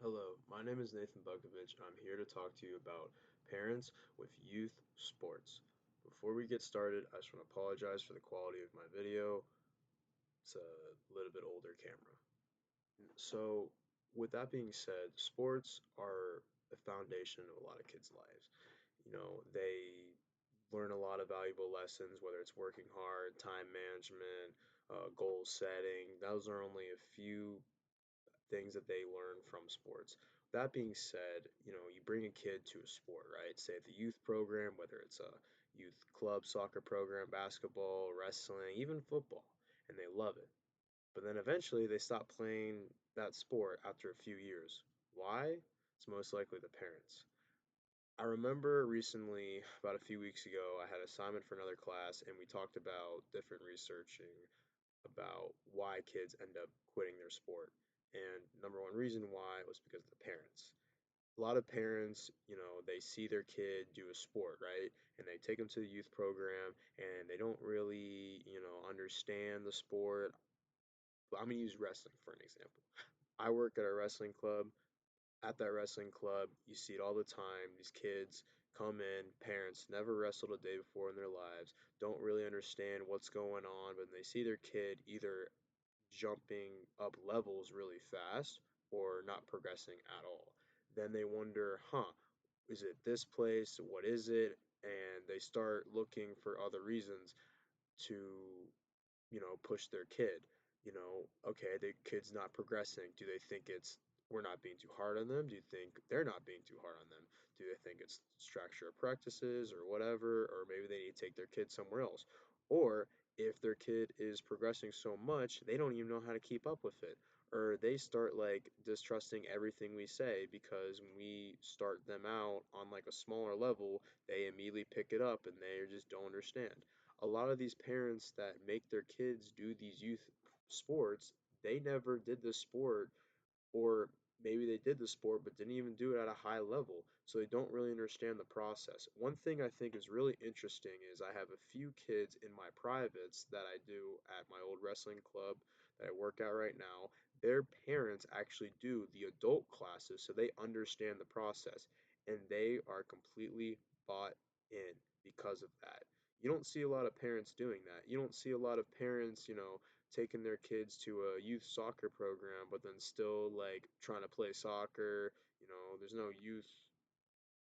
Hello, my name is Nathan Bukovich. I'm here to talk to you about parents with youth sports. Before we get started, I just want to apologize for the quality of my video. It's a little bit older camera. So, with that being said, sports are the foundation of a lot of kids' lives. They learn a lot of valuable lessons, whether it's working hard, time management, goal setting. Those are only a few things that they learn from sports. That being said, you bring a kid to a sport, right? Say at the youth program, whether it's a youth club soccer program, basketball, wrestling, even football, and they love it. But then eventually they stop playing that sport after a few years. Why? It's most likely the parents. I remember recently, about a few weeks ago, I had an assignment for another class, and we talked about different researching about why kids end up quitting their sport. And number one reason why was because of the parents. A lot of parents, they see their kid do a sport, right? And they take them to the youth program and they don't really, understand the sport. I'm going to use wrestling for an example. I work at a wrestling club. At that wrestling club, you see it all the time. These kids come in, parents never wrestled a day before in their lives, don't really understand what's going on, but they see their kid either jumping up levels really fast or not progressing at all. Then they wonder, is it this place? What is it? And they start looking for other reasons to, push their kid. Okay, the kid's not progressing. Do they think it's we're not being too hard on them? Do you think they're not being too hard on them? Do they think it's structure of practices or whatever? Or maybe they need to take their kid somewhere else. Or if their kid is progressing so much, they don't even know how to keep up with it. Or they start like distrusting everything we say because when we start them out on like a smaller level, they immediately pick it up and they just don't understand. A lot of these parents that make their kids do these youth sports, they never did this sport, or maybe they did the sport but didn't even do it at a high level, so they don't really understand the process. One thing I think is really interesting is I have a few kids in my privates that I do at my old wrestling club that I work at right now. Their parents actually do the adult classes, so they understand the process, and they are completely bought in because of that. You don't see a lot of parents doing that. You don't see a lot of parents, taking their kids to a youth soccer program, but then still like trying to play soccer. There's no youth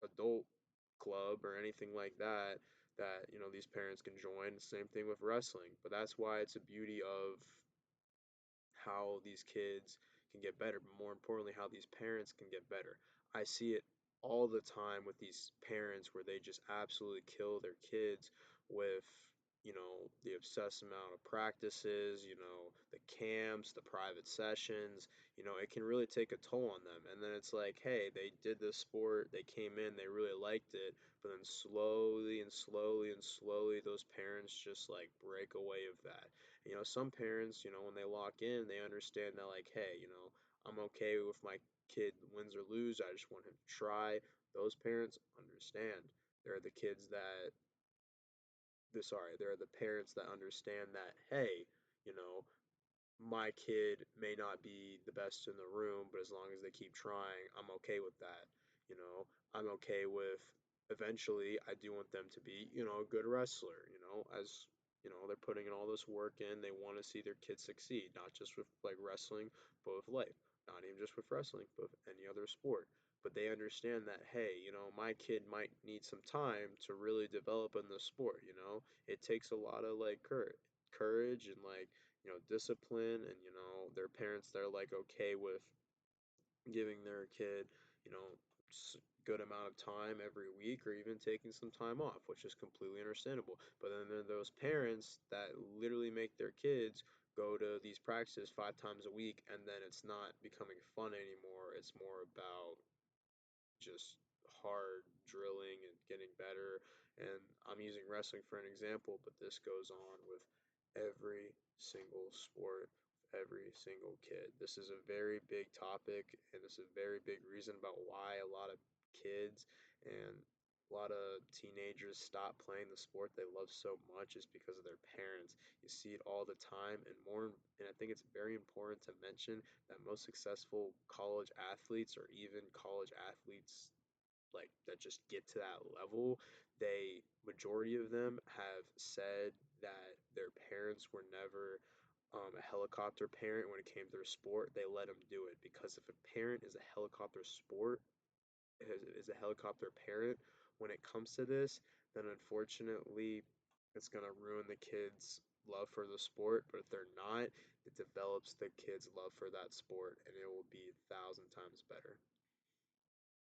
adult club or anything like that these parents can join. Same thing with wrestling, but that's why it's a beauty of how these kids can get better, but more importantly, how these parents can get better. I see it all the time with these parents where they just absolutely kill their kids with, the obsessed amount of practices, the camps, the private sessions. It can really take a toll on them. And then it's like, hey, they did this sport, they came in, they really liked it, but then slowly and slowly and slowly, those parents just like break away of that. Some parents, when they lock in, they understand that, like, hey, I'm okay with my kid wins or lose. I just want him to try. Those parents understand. They're the kids that, they're the parents that understand that, hey, you know, my kid may not be the best in the room, but as long as they keep trying, I'm okay with that. I'm okay with eventually I do want them to be, a good wrestler, as they're putting in all this work in, they want to see their kids succeed, not just with like wrestling, but with life. Not even just with wrestling, but with any other sport. But they understand that, hey, my kid might need some time to really develop in the sport, It takes a lot of like courage and like discipline and their parents that are like okay with giving their kid you know good amount of time every week or even taking some time off, which is completely understandable. But then there are those parents that literally make their kids go to these practices 5 times a week, and then it's not becoming fun anymore. It's more about just hard drilling and getting better. And I'm using wrestling for an example, but this goes on with every single sport, every single kid. This is a very big topic, and this is a very big reason about why a lot of kids and A lot of teenagers stop playing the sport they love so much is because of their parents. You see it all the time, and I think it's very important to mention that most successful college athletes, or even college athletes like that just get to that level, they majority of them have said that their parents were never a helicopter parent when it came to their sport. They let them do it because if a parent is a helicopter sport is a helicopter parent when it comes to this, then unfortunately it's gonna ruin the kids' love for the sport. But if they're not, it develops the kids' love for that sport, and it will be 1,000 times better.